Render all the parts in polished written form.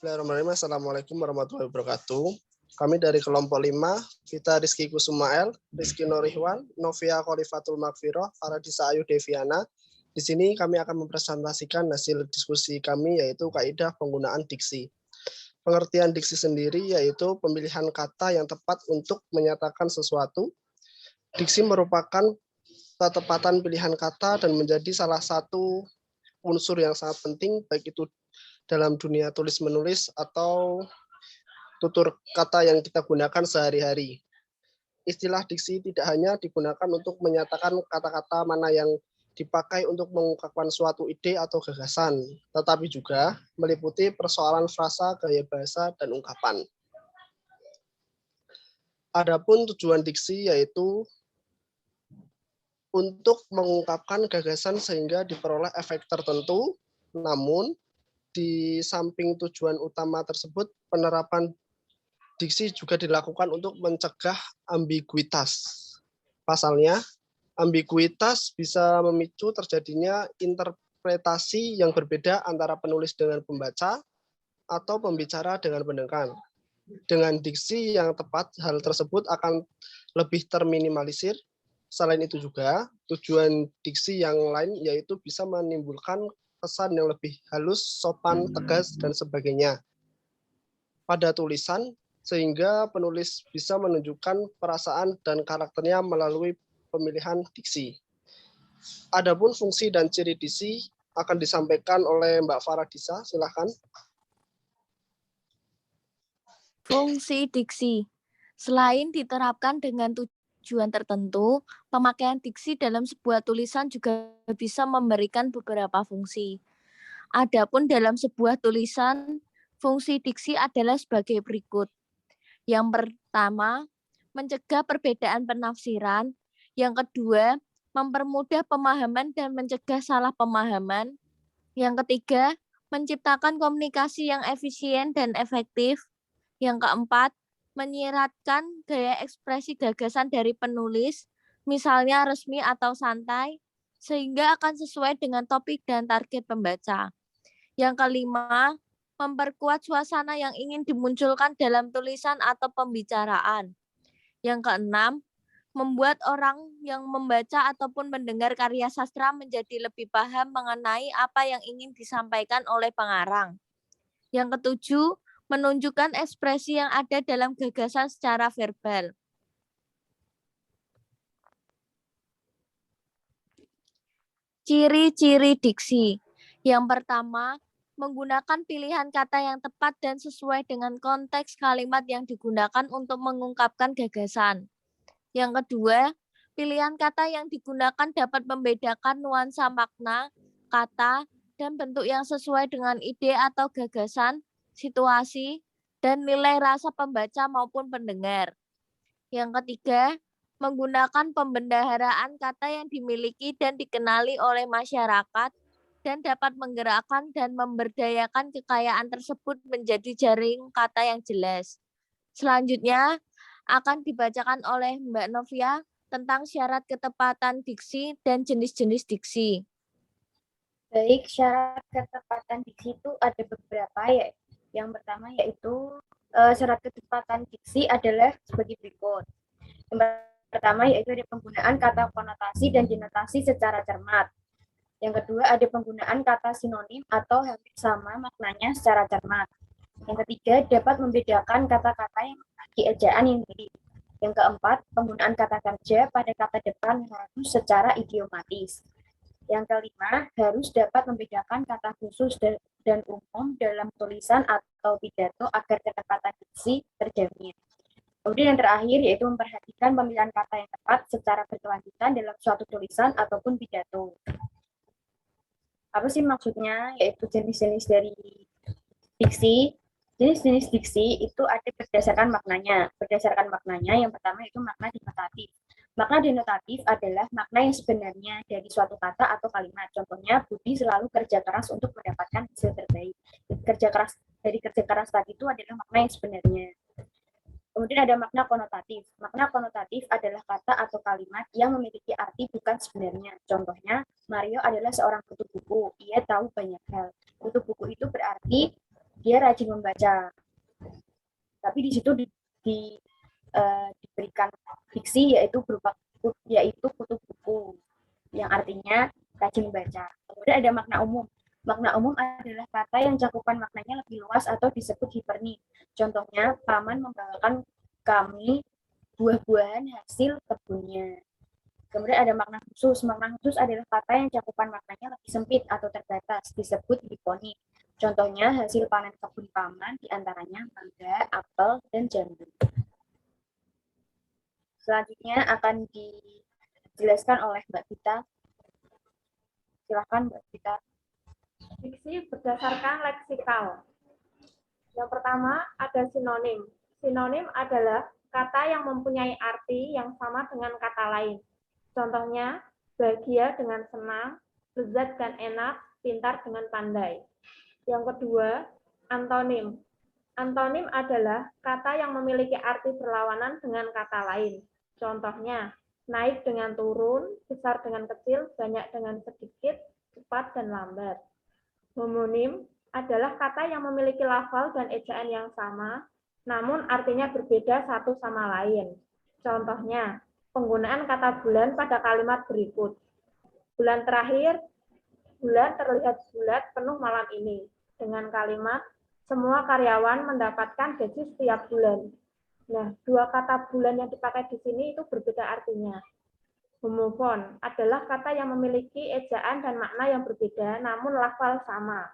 Bismillahirrahmanirrahim. Assalamualaikum warahmatullahi wabarakatuh. Kami dari kelompok 5, Vita Rizky Kusumael, Rizky Norihwan, Novia Khalifatul Magfiroh, Faradisa Ayu Deviana. Di sini kami akan mempresentasikan hasil diskusi kami, yaitu kaidah penggunaan diksi. Pengertian diksi sendiri yaitu pemilihan kata yang tepat untuk menyatakan sesuatu. Diksi merupakan ketepatan pilihan kata dan menjadi salah satu unsur yang sangat penting, baik itu dalam dunia tulis-menulis atau tutur kata yang kita gunakan sehari-hari. Istilah diksi tidak hanya digunakan untuk menyatakan kata-kata mana yang dipakai untuk mengungkapkan suatu ide atau gagasan, tetapi juga meliputi persoalan frasa, gaya bahasa, dan ungkapan. Adapun tujuan diksi yaitu untuk mengungkapkan gagasan sehingga diperoleh efek tertentu, namun di samping tujuan utama tersebut, penerapan diksi juga dilakukan untuk mencegah ambiguitas. Pasalnya, ambiguitas bisa memicu terjadinya interpretasi yang berbeda antara penulis dengan pembaca atau pembicara dengan pendengar. Dengan diksi yang tepat, hal tersebut akan lebih terminimalisir. Selain itu juga, tujuan diksi yang lain yaitu bisa menimbulkan kesan yang lebih halus, sopan, tegas, dan sebagainya pada tulisan, sehingga penulis bisa menunjukkan perasaan dan karakternya melalui pemilihan diksi. Adapun fungsi dan ciri diksi akan disampaikan oleh Mbak Faradisa, silakan. Fungsi diksi. Selain diterapkan dengan tujuan tertentu, pemakaian diksi dalam sebuah tulisan juga bisa memberikan beberapa fungsi. Adapun dalam sebuah tulisan, fungsi diksi adalah sebagai berikut. Yang pertama, mencegah perbedaan penafsiran. Yang kedua, mempermudah pemahaman dan mencegah salah pemahaman. Yang ketiga, menciptakan komunikasi yang efisien dan efektif. Yang keempat, menyiratkan gaya ekspresi gagasan dari penulis, misalnya resmi atau santai, sehingga akan sesuai dengan topik dan target pembaca. Yang kelima, memperkuat suasana yang ingin dimunculkan dalam tulisan atau pembicaraan. Yang keenam, membuat orang yang membaca ataupun mendengar karya sastra menjadi lebih paham mengenai apa yang ingin disampaikan oleh pengarang. Yang ketujuh, menunjukkan ekspresi yang ada dalam gagasan secara verbal. Ciri-ciri diksi. Yang pertama, menggunakan pilihan kata yang tepat dan sesuai dengan konteks kalimat yang digunakan untuk mengungkapkan gagasan. Yang kedua, pilihan kata yang digunakan dapat membedakan nuansa makna, kata, dan bentuk yang sesuai dengan ide atau gagasan, situasi, dan nilai rasa pembaca maupun pendengar. Yang ketiga, menggunakan pembendaharaan kata yang dimiliki dan dikenali oleh masyarakat dan dapat menggerakkan dan memberdayakan kekayaan tersebut menjadi jaring kata yang jelas. Selanjutnya, akan dibacakan oleh Mbak Novia tentang syarat ketepatan diksi dan jenis-jenis diksi. Baik, syarat ketepatan diksi itu ada beberapa ya. Yang pertama yaitu syarat ketepatan diksi adalah sebagai berikut. Yang pertama yaitu ada penggunaan kata konotasi dan denotasi secara cermat. Yang kedua ada penggunaan kata sinonim atau hampir sama maknanya secara cermat. Yang ketiga dapat membedakan kata-kata yang memiliki ejaan yang mirip. Yang keempat penggunaan kata kerja pada kata depan harus secara idiomatis. Yang kelima, harus dapat membedakan kata khusus dan umum dalam tulisan atau pidato agar ketepatan diksi terjamin. Kemudian yang terakhir yaitu memperhatikan pemilihan kata yang tepat secara berkelanjutan dalam suatu tulisan ataupun pidato. Apa sih maksudnya? Yaitu jenis-jenis dari diksi. Jenis-jenis diksi itu ada berdasarkan maknanya. Berdasarkan maknanya, yang pertama itu makna denotatif. Makna denotatif adalah makna yang sebenarnya dari suatu kata atau kalimat. Contohnya, Budi selalu kerja keras untuk mendapatkan hasil terbaik. Kerja keras tadi itu adalah makna yang sebenarnya. Kemudian ada makna konotatif. Makna konotatif adalah kata atau kalimat yang memiliki arti bukan sebenarnya. Contohnya, Mario adalah seorang kutu buku. Ia tahu banyak hal. Kutu buku itu berarti dia rajin membaca. Tapi di situ diberikan diksi yaitu kutu buku, yang artinya rajin membaca. Kemudian ada makna umum. Makna umum adalah kata yang cakupan maknanya lebih luas atau disebut hipernim. Contohnya, paman membawakan kami buah-buahan hasil kebunnya. Kemudian ada makna khusus. Makna khusus adalah kata yang cakupan maknanya lebih sempit atau terbatas, disebut hiponim. Contohnya hasil panen kebun paman diantaranya mangga, apel, dan jambu. Selanjutnya akan dijelaskan oleh Mbak Vita. Silakan Mbak Vita. Diksi berdasarkan leksikal. Yang pertama ada sinonim. Sinonim adalah kata yang mempunyai arti yang sama dengan kata lain. Contohnya, bahagia dengan senang, lezat dan enak, pintar dengan pandai. Yang kedua, antonim. Antonim adalah kata yang memiliki arti berlawanan dengan kata lain. Contohnya, naik dengan turun, besar dengan kecil, banyak dengan sedikit, cepat dan lambat. Homonim adalah kata yang memiliki lafal dan ejaan yang sama, namun artinya berbeda satu sama lain. Contohnya, penggunaan kata bulan pada kalimat berikut. Bulan terakhir, bulan terlihat bulat penuh malam ini. Dengan kalimat, semua karyawan mendapatkan gaji setiap bulan. Nah, dua kata bulan yang dipakai di sini itu berbeda artinya. Homofon adalah kata yang memiliki ejaan dan makna yang berbeda, namun lafal sama.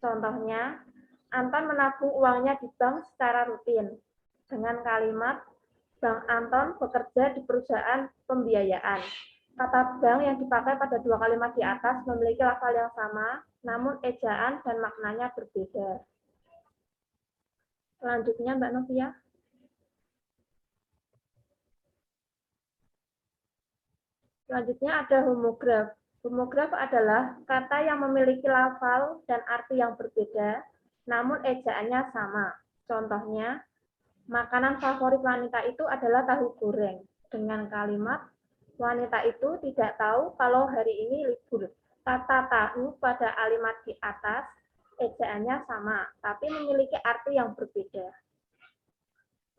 Contohnya, Anton menabung uangnya di bank secara rutin. Dengan kalimat, Bang Anton bekerja di perusahaan pembiayaan. Kata bank yang dipakai pada dua kalimat di atas memiliki lafal yang sama, namun ejaan dan maknanya berbeda. Selanjutnya, Mbak Novia. Selanjutnya ada homograf. Homograf adalah kata yang memiliki lafal dan arti yang berbeda, namun ejaannya sama. Contohnya, makanan favorit wanita itu adalah tahu goreng. Dengan kalimat, wanita itu tidak tahu kalau hari ini libur. Kata tahu pada kalimat di atas, ejaannya sama, tapi memiliki arti yang berbeda.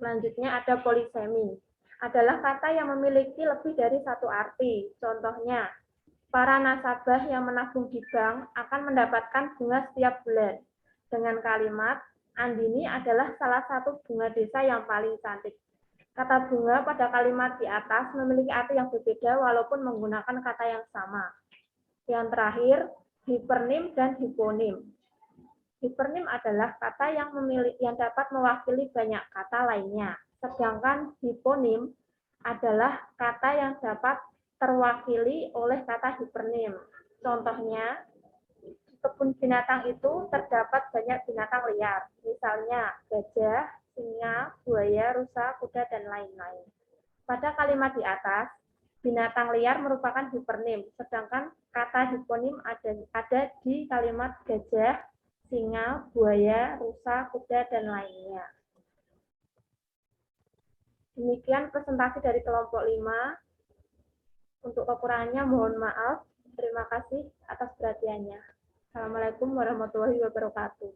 Selanjutnya ada polisemi. Adalah kata yang memiliki lebih dari satu arti. Contohnya, para nasabah yang menabung di bank akan mendapatkan bunga setiap bulan. Dengan kalimat, Andini adalah salah satu bunga desa yang paling cantik. Kata bunga pada kalimat di atas memiliki arti yang berbeda walaupun menggunakan kata yang sama. Yang terakhir, hipernim dan hiponim. Hipernim adalah kata yang dapat mewakili banyak kata lainnya. Sedangkan hiponim adalah kata yang dapat terwakili oleh kata hipernim. Contohnya, di kebun binatang itu terdapat banyak binatang liar. Misalnya, gajah, singa, buaya, rusa, kuda, dan lain-lain. Pada kalimat di atas, binatang liar merupakan hipernim, sedangkan kata hiponim ada di kalimat gajah, singa, buaya, rusa, kuda, dan lainnya. Demikian presentasi dari kelompok 5. Untuk kekurangannya mohon maaf. Terima kasih atas perhatiannya. Assalamualaikum warahmatullahi wabarakatuh.